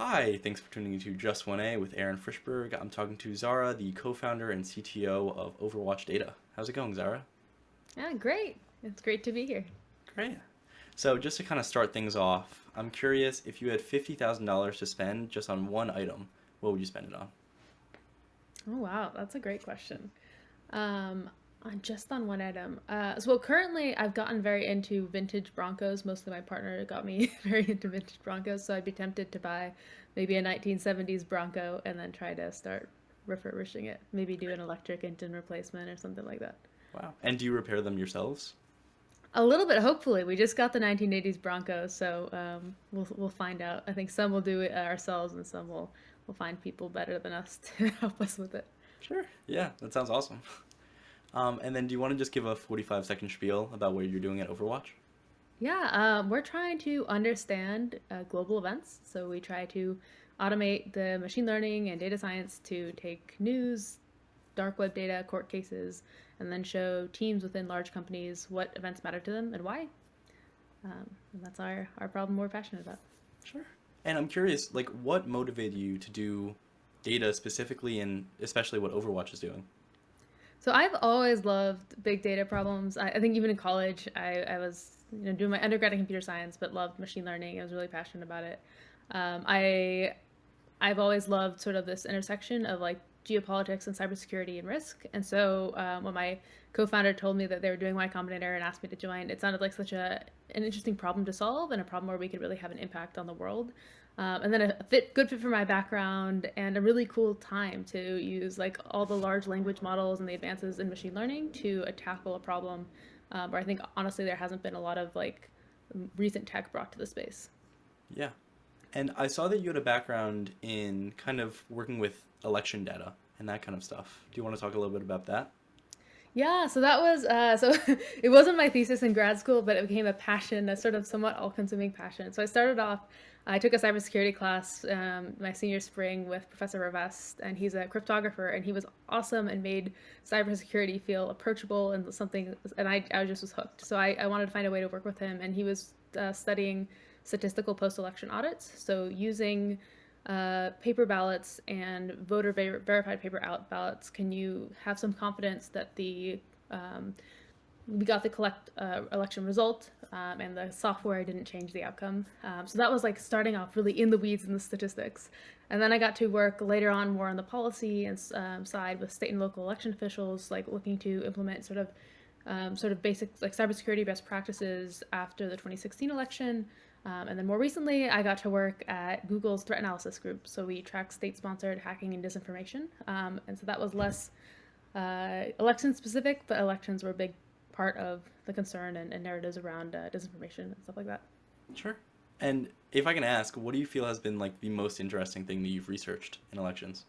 Hi, thanks for tuning into Just 1A with Aaron Frischberg. I'm talking to Zara, the co-founder and CTO of Overwatch Data. How's it going, Zara? Yeah, great. It's great to be here. Great. So just to kind of start things off, I'm curious if you had $50,000 to spend just on one item, what would you spend it on? Oh, wow. That's a great question. Just on one item. Well, currently I've gotten very into vintage Broncos. Mostly my partner got me very into vintage Broncos. So I'd be tempted to buy maybe a 1970s Bronco and then try to start refurbishing it. Maybe do an electric engine replacement or something like that. Wow. And do you repair them yourselves? A little bit, hopefully. We just got the 1980s Broncos, so we'll find out. I think some will do it ourselves, and some will find people better than us to help us with it. Sure. Yeah, that sounds awesome. And then do you want to just give a 45-second spiel about what you're doing at Overwatch? Yeah, we're trying to understand global events. So we try to automate the machine learning and data science to take news, dark web data, court cases, and then show teams within large companies what events matter to them and why. And that's our problem we're passionate about. Sure. And I'm curious, like, what motivated you to do data specifically and especially what Overwatch is doing? So I've always loved big data problems. I think even in college, I was doing my undergrad in computer science, but loved machine learning. I was really passionate about it. Um, I I've always loved sort of this intersection of like geopolitics and cybersecurity and risk. And so when my co-founder told me that they were doing Y Combinator and asked me to join, it sounded like such an interesting problem to solve and a problem where we could really have an impact on the world. And then good fit for my background and a really cool time to use like all the large language models and the advances in machine learning to tackle a problem where I think honestly there hasn't been a lot of like recent tech brought to the space. Yeah. And I saw that you had a background in kind of working with election data and that kind of stuff. Do you want to talk a little bit about that? Yeah, so that was so it wasn't my thesis in grad school, but it became a passion, a sort of somewhat all-consuming passion. So I started off, I took a cybersecurity class my senior spring with Professor Revest, and he's a cryptographer, and he was awesome and made cybersecurity feel approachable and something, and I just was hooked. So I wanted to find a way to work with him, and he was studying statistical post-election audits, so using paper ballots and verified paper out ballots, can you have some confidence that the we got the collect election result and the software didn't change the outcome. So that was like starting off really in the weeds in the statistics. And then I got to work later on more on the policy and side with state and local election officials, like looking to implement sort of basic like cybersecurity best practices after the 2016 election. And then more recently, I got to work at Google's threat analysis group. So we track state-sponsored hacking and disinformation. And so that was less election specific, but elections were a big part of the concern and narratives around disinformation and stuff like that. Sure. And if I can ask, what do you feel has been like the most interesting thing that you've researched in elections?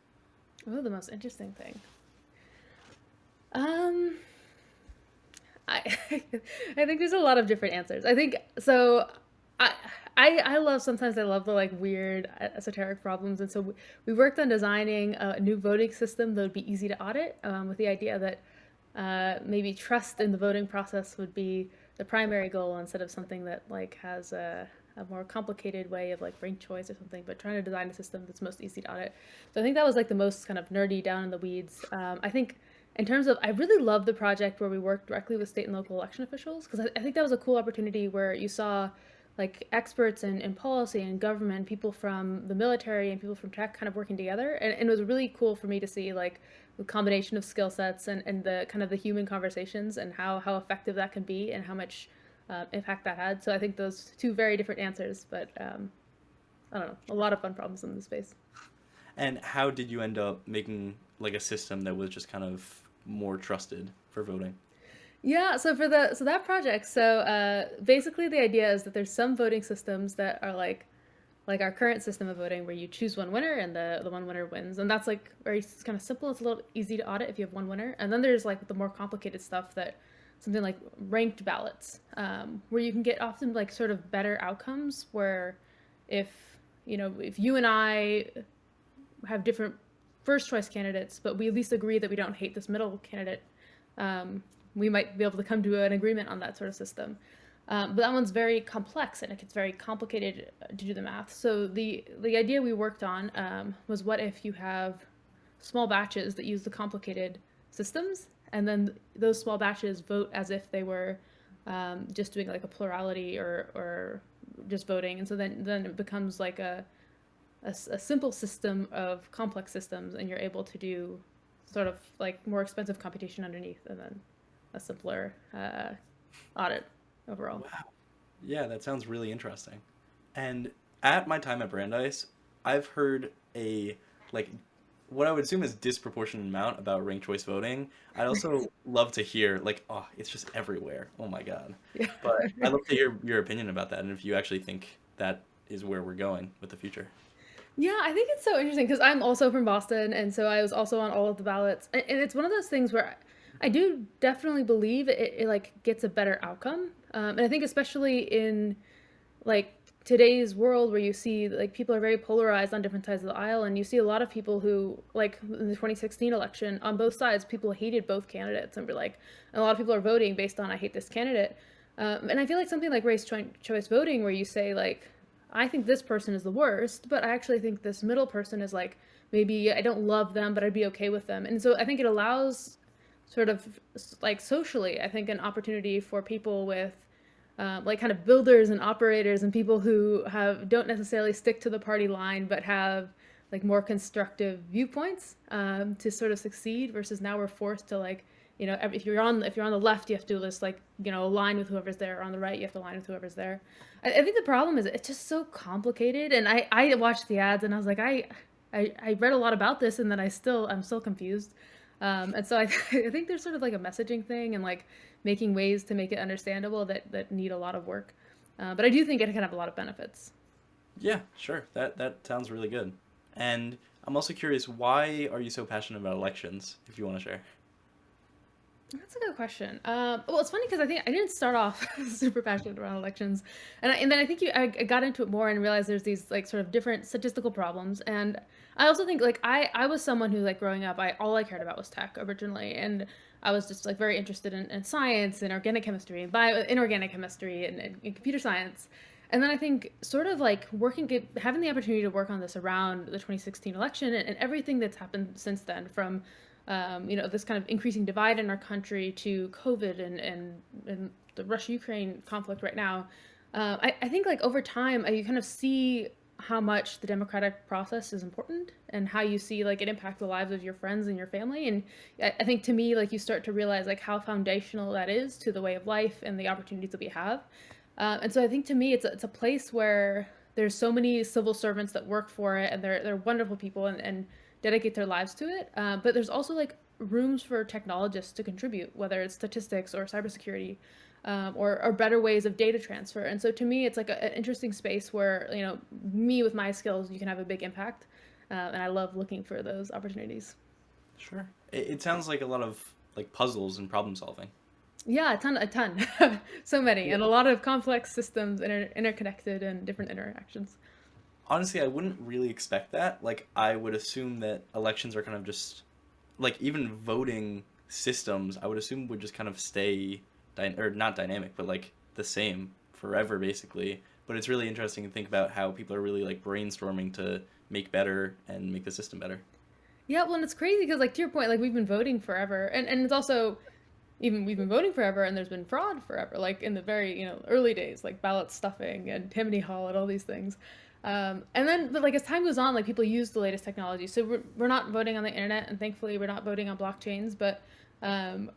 Oh, the most interesting thing. Um, I I think there's a lot of different answers. I think so. I I love sometimes I love the like weird esoteric problems, and so we worked on designing a new voting system that would be easy to audit, with the idea that maybe trust in the voting process would be the primary goal instead of something that like has a more complicated way of like ranked choice or something, but trying to design a system that's most easy to audit. So I think that was like the most kind of nerdy down in the weeds. I think in terms of, I really love the project where we worked directly with state and local election officials because I think that was a cool opportunity where you saw like experts in policy and government, people from the military and people from tech kind of working together. And it was really cool for me to see like the combination of skill sets and the kind of the human conversations and how effective that can be and how much impact that had. So I think those two very different answers, but I don't know, a lot of fun problems in the space. And how did you end up making like a system that was just kind of more trusted for voting? Yeah, so for the so that project, so basically the idea is that there's some voting systems that are like our current system of voting where you choose one winner and the one winner wins. And that's like very kind of simple. It's a little easy to audit if you have one winner. And then there's like the more complicated stuff that something like ranked ballots, where you can get often like sort of better outcomes where if if you and I have different first choice candidates, but we at least agree that we don't hate this middle candidate, we might be able to come to an agreement on that sort of system. But that one's very complex and it gets very complicated to do the math. So the idea we worked on was what if you have small batches that use the complicated systems, and then those small batches vote as if they were just doing like a plurality or just voting, and so then it becomes like a simple system of complex systems, and you're able to do sort of like more expensive computation underneath, and then a simpler audit overall. Wow. Yeah, that sounds really interesting. And at my time at Brandeis, I've heard a like what I would assume is disproportionate amount about ranked choice voting. I'd also love to hear like, oh, it's just everywhere. Oh my God. Yeah. But I'd love to hear your opinion about that and if you actually think that is where we're going with the future. Yeah, I think it's so interesting because I'm also from Boston, and so I was also on all of the ballots. And it's one of those things where I do definitely believe it like gets a better outcome. And I think especially in like today's world where you see like people are very polarized on different sides of the aisle, and you see a lot of people who like in the 2016 election on both sides, people hated both candidates and were like, and a lot of people are voting based on I hate this candidate. And I feel like something like choice voting, where you say like, I think this person is the worst, but I actually think this middle person is like, maybe I don't love them, but I'd be okay with them. And so I think it allows sort of like socially, I think an opportunity for people with like kind of builders and operators and people who have don't necessarily stick to the party line, but have like more constructive viewpoints to sort of succeed. Versus now we're forced to like, if you're on the left, you have to do this like align with whoever's there. Or on the right, you have to align with whoever's there. I think the problem is it's just so complicated. And I watched the ads and I was like I read a lot about this, and then I'm still confused. And so I think there's sort of like a messaging thing and like making ways to make it understandable that need a lot of work. But I do think it can have a lot of benefits. Yeah, sure. That sounds really good. And I'm also curious, why are you so passionate about elections, if you want to share? That's a good question. Well, it's funny because I think I didn't start off super passionate around elections, and then I think I got into it more and realized there's these like sort of different statistical problems. And I also think like I was someone who like growing up, I all I cared about was tech originally, and I was just like very interested in science and organic chemistry and inorganic chemistry and computer science. And then I think sort of like having the opportunity to work on this around the 2016 election, and everything that's happened since then, from this kind of increasing divide in our country to COVID and the Russia-Ukraine conflict right now. I think like over time, you kind of see how much the democratic process is important and how you see like it impact the lives of your friends and your family. And I think to me, like you start to realize like how foundational that is to the way of life and the opportunities that we have. And so I think to me, it's a place where there's so many civil servants that work for it, and they're wonderful people and dedicate their lives to it. But there's also like rooms for technologists to contribute, whether it's statistics or cybersecurity, or better ways of data transfer. And so to me, it's like an interesting space where me with my skills, you can have a big impact, and I love looking for those opportunities. Sure. It sounds like a lot of like puzzles and problem solving. Yeah, a ton, so many, Yeah. and a lot of complex systems interconnected and different interactions. Honestly, I wouldn't really expect that. Like, I would assume that elections are kind of just like even voting systems. I would assume would just kind of stay or not dynamic, but like the same forever, basically. But it's really interesting to think about how people are really like brainstorming to make better and make the system better. Yeah, well, and it's crazy because, like, to your point, like we've been voting forever, and it's also even we've been voting forever, and there's been fraud forever, like in the very early days, like ballot stuffing and Tammany Hall and all these things. And then, but like as time goes on, like people use the latest technology, so we're not voting on the internet, and thankfully we're not voting on blockchains, but um,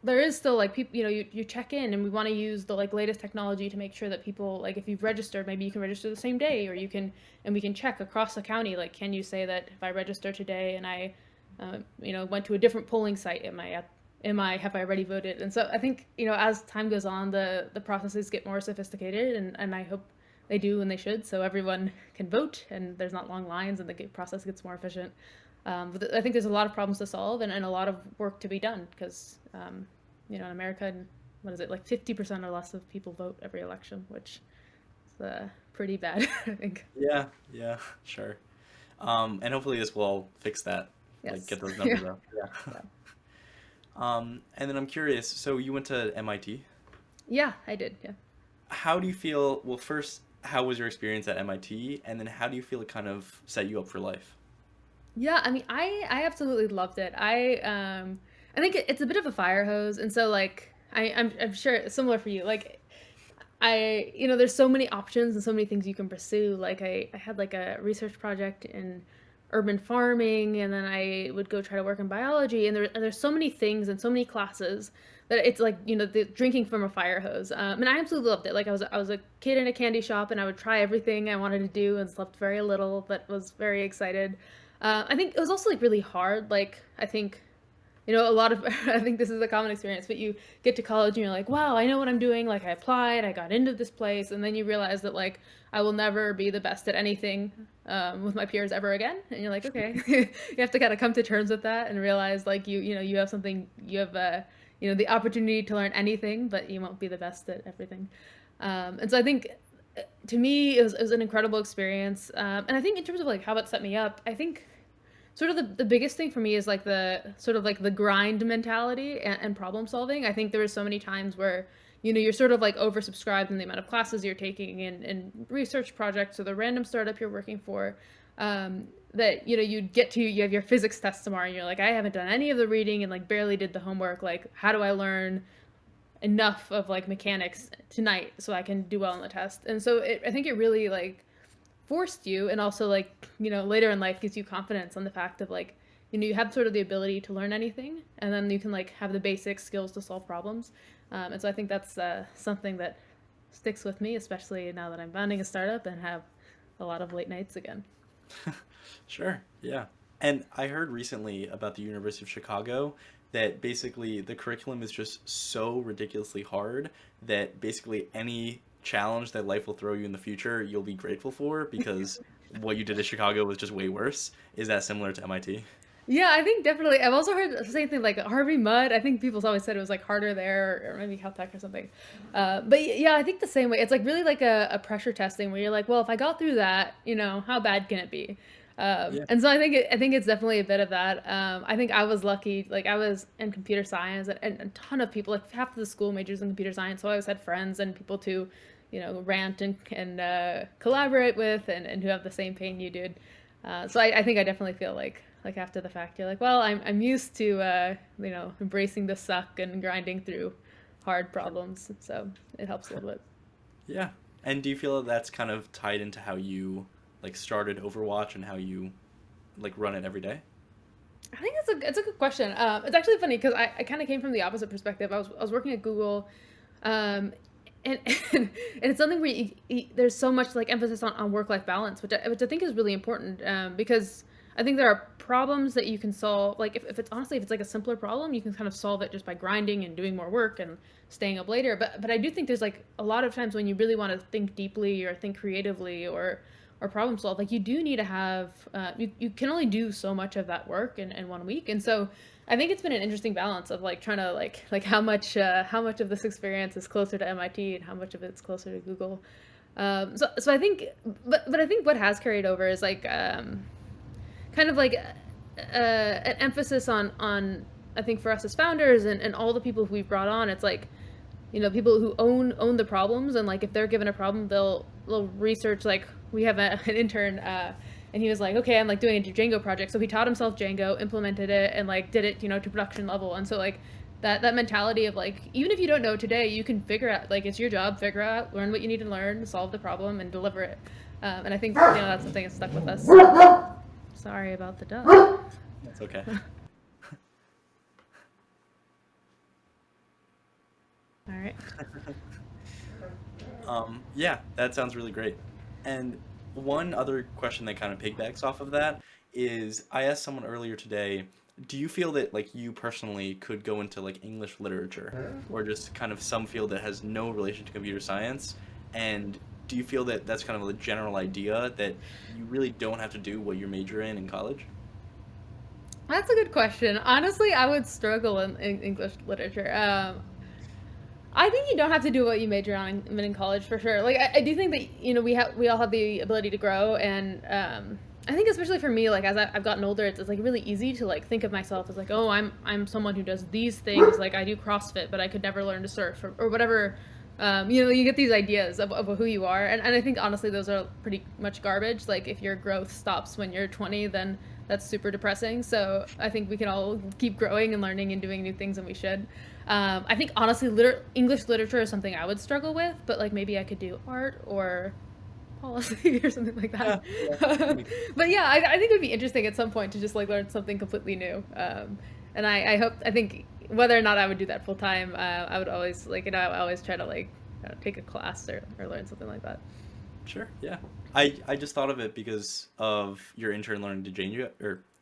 there is still like people you check in, and we want to use the like latest technology to make sure that people, like if you've registered, maybe you can register the same day, or you can, and we can check across the county, like can you say that if I register today and I went to a different polling site, have I already voted? And so I think as time goes on, the processes get more sophisticated, and I hope they do, and they should, so everyone can vote and there's not long lines and the process gets more efficient. But I think there's a lot of problems to solve, and a lot of work to be done because, in America, what is it, like 50% or less of people vote every election, which is pretty bad, I think. Yeah, yeah, sure. And hopefully this will all fix that, like Yes. get those Yeah. numbers up. Yeah. Yeah. And then I'm curious. So you went to MIT? Yeah, I did. Yeah. how do you feel? Well, first, how was your experience at MIT, and then how do you feel it kind of set you up for life? Yeah, I mean, I absolutely loved it. I think it's a bit of a fire hose, and so like I'm sure it's similar for you. Like there's so many options and so many things you can pursue. Like I had like a research project in urban farming, and then I would go try to work in biology, and there's so many things and so many classes that it's like, the drinking from a fire hose. And I absolutely loved it. Like I was a kid in a candy shop, and I would try everything I wanted to do and slept very little, but was very excited. I think it was also like really hard. Like I think a lot of I think this is a common experience, but you get to college and you're like, wow, I know what I'm doing. Like I applied, I got into this place, and then you realize that like I will never be the best at anything with my peers ever again. And you're like, okay, you have to kind of come to terms with that and realize like you have something, you have the opportunity to learn anything, but you won't be the best at everything. And so I think to me it was an incredible experience. And I think in terms of like how it set me up, I think sort of the biggest thing for me is like the sort of like the grind mentality and problem solving. I think there were so many times where you're sort of like oversubscribed in the amount of classes you're taking and research projects or the random startup you're working for, that you have your physics test tomorrow and you're like, I haven't done any of the reading and like barely did the homework. Like how do I learn enough of like mechanics tonight so I can do well on the test? And so I think it really like forced you, and also like later in life gives you confidence on the fact of like you have sort of the ability to learn anything, and then you can like have the basic skills to solve problems. And so I think that's something that sticks with me, especially now that I'm founding a startup and have a lot of late nights again. Sure, yeah. And I heard recently about the University of Chicago that basically the curriculum is just so ridiculously hard that basically any challenge that life will throw you in the future, you'll be grateful for because what you did at Chicago was just way worse. Is that similar to MIT? Yeah, I think definitely. I've also heard the same thing like Harvey Mudd. I think people's always said it was like harder there, or maybe Caltech or something. But yeah, I think the same way. It's like really like a pressure testing where you're like, well, if I got through that, how bad can it be? Yeah. And so I think it's definitely a bit of that. I think I was lucky. Like I was in computer science, and a ton of people, like half of the school majors in computer science. So I always had friends and people to, rant and collaborate with, and who have the same pain you did. So I think I definitely feel like after the fact, you're like, well, I'm used to embracing the suck and grinding through hard problems, so it helps a little bit. Yeah. And do you feel that that's kind of tied into how you like started Overwatch and how you like run it every day? I think it's a good question. It's actually funny because I kind of came from the opposite perspective. I was working at Google, um, and, and it's something where there's so much like emphasis on work-life balance, which I think is really important, because I think there are problems that you can solve. Like if it's honestly, if it's like a simpler problem, you can kind of solve it just by grinding and doing more work and staying up later. But I do think there's like a lot of times when you really want to think deeply or think creatively or problem solve, like you do need to have you can only do so much of that work in 1 week. And so I think it's been an interesting balance of like trying to like how much of this experience is closer to MIT and how much of it's closer to Google. So I think, but I think what has carried over is like kind of like an emphasis on I think for us as founders and all the people who we've brought on, it's like people who own the problems, and like if they're given a problem, they'll research. Like we have an intern, and he was like, okay, I'm like doing a Django project, so he taught himself Django, implemented it, and like did it to production level. And so like that mentality of like, even if you don't know today, you can figure out, like it's your job, figure out, learn what you need to learn, solve the problem, and deliver it. And I think that's something that's stuck with us. Sorry about the dog. That's okay. All right. Yeah, that sounds really great. And one other question that kind of piggybacks off of that is I asked someone earlier today, do you feel that like you personally could go into like English literature or just kind of some field that has no relation to computer science? And do you feel that that's kind of a general idea that you really don't have to do what you major in college? That's a good question. Honestly, I would struggle in English literature. I think you don't have to do what you major on in college for sure. Like I do think that we all have the ability to grow, and I think especially for me, like as I've gotten older, it's like really easy to like think of myself as like, oh, I'm someone who does these things. Like I do CrossFit, but I could never learn to surf or whatever You get these ideas of who you are, and I think honestly those are pretty much garbage. Like if your growth stops when you're 20, then that's super depressing. So I think we can all keep growing and learning and doing new things, and we should. I think honestly, English literature is something I would struggle with, but like maybe I could do art or policy or something like that. Yeah, yeah. But yeah, I think it would be interesting at some point to just like learn something completely new. And I think whether or not I would do that full time, I would always like, I always try to like take a class or learn something like that. Sure, yeah. I just thought of it because of your intern learning to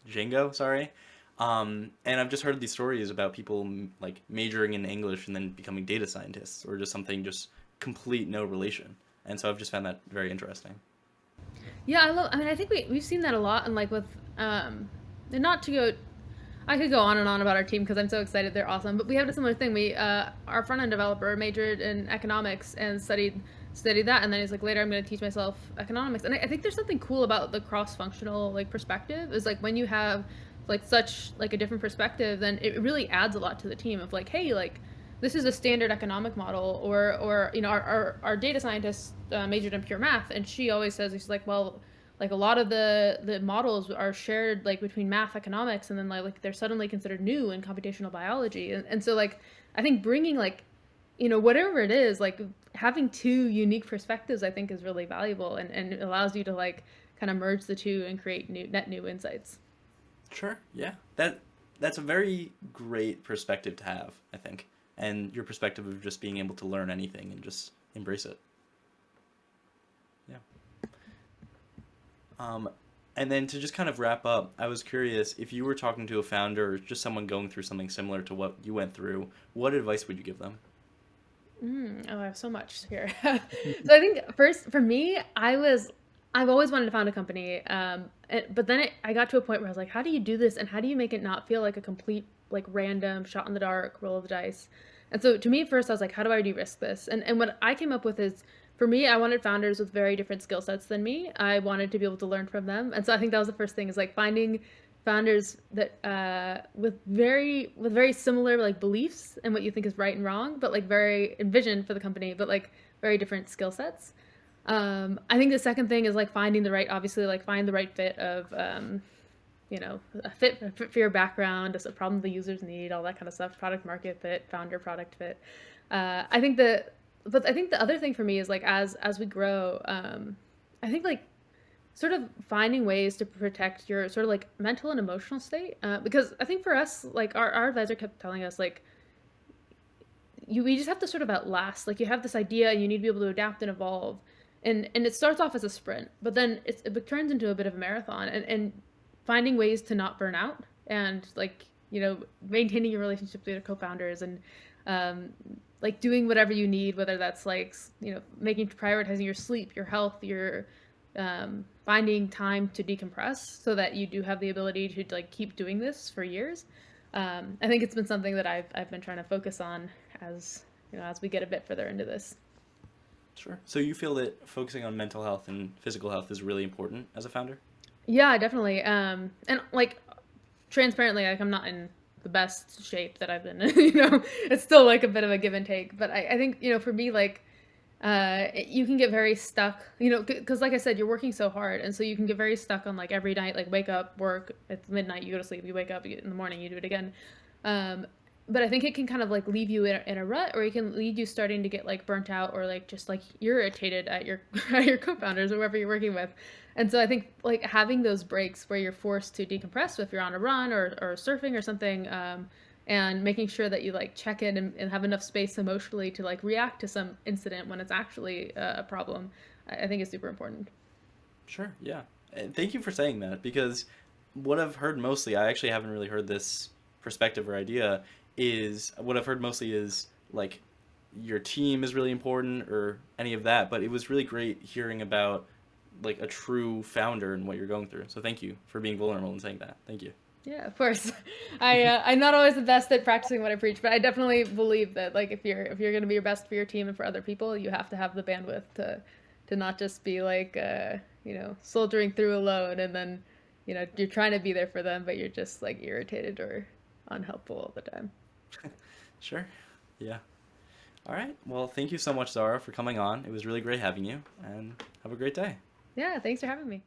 Django, sorry. And I've just heard these stories about people like majoring in English and then becoming data scientists or just something just complete no relation. And so I've just found that very interesting. Yeah, I mean, I think we've seen that a lot, and like with and not to go. I could go on and on about our team because I'm so excited. They're awesome. But we have a similar thing. Our front end developer majored in economics and studied that, and then he's like, later I'm going to teach myself economics. And I think there's something cool about the cross functional like perspective. Is like when you have like such like a different perspective, then it really adds a lot to the team. Of like, hey, like this is a standard economic model, or our data scientist majored in pure math, and she always says, she's like, well, like a lot of the models are shared like between math, economics, and then like they're suddenly considered new in computational biology, and so like I think bringing like whatever it is, like having two unique perspectives I think is really valuable, and it allows you to like kind of merge the two and create new insights. Sure, yeah. That's a very great perspective to have, I think. And your perspective of just being able to learn anything and just embrace it. Yeah. Um, and then to just kind of wrap up, I was curious if you were talking to a founder or just someone going through something similar to what you went through, what advice would you give them? Oh, I have so much here. So I think first for me, I've always wanted to found a company, but then I got to a point where I was like, how do you do this, and how do you make it not feel like a complete like random shot in the dark roll of the dice? And so to me, first I was like, how do I de-risk this? And what I came up with is, for me, I wanted founders with very different skill sets than me. I wanted to be able to learn from them, and so I think that was the first thing, is like finding founders that with very similar like beliefs and what you think is right and wrong, but like very vision for the company, but like very different skill sets. I think the second thing is like finding the right, obviously, like find the right fit of a fit for your background, just a problem the users need, all that kind of stuff, product market fit, founder product fit. I think but I think the other thing for me is like as we grow, I think like sort of finding ways to protect your sort of like mental and emotional state, because I think for us, like our advisor kept telling us like we just have to sort of outlast, like you have this idea and you need to be able to adapt and evolve, and it starts off as a sprint, but then it turns into a bit of a marathon, and finding ways to not burn out, and like maintaining your relationships with your co-founders, and um, like doing whatever you need, whether that's like making prioritizing your sleep, your health, your finding time to decompress so that you do have the ability to like keep doing this for years. I think it's been something that I've been trying to focus on as as we get a bit further into this. Sure. So you feel that focusing on mental health and physical health is really important as a founder? Yeah, definitely. And like transparently, like I'm not in the best shape that I've been in. It's still like a bit of a give and take. But I think for me, like you can get very stuck, because like I said, you're working so hard, and so you can get very stuck on like every night, like wake up, work, it's midnight, you go to sleep, you wake up, in the morning, you do it again. Um, but I think it can kind of like leave you in a rut, or it can lead you starting to get like burnt out, or like just like irritated at your at your co-founders or whoever you're working with. And so I think like having those breaks where you're forced to decompress if you're on a run or surfing or something, and making sure that you like check in and have enough space emotionally to like react to some incident when it's actually a problem, I think is super important. Sure, yeah. And thank you for saying that because what I've heard mostly, I actually haven't really heard this perspective or idea, is what I've heard mostly is like your team is really important or any of that, but it was really great hearing about like a true founder and what you're going through. So thank you for being vulnerable and saying that. Thank you. Yeah, of course. I'm not always the best at practicing what I preach, but I definitely believe that like if you're going to be your best for your team and for other people, you have to have the bandwidth to not just be like soldiering through alone, and then you're trying to be there for them, but you're just like irritated or unhelpful all the time. Sure. Yeah. All right. Well, thank you so much, Zara, for coming on. It was really great having you, and have a great day. Yeah, thanks for having me.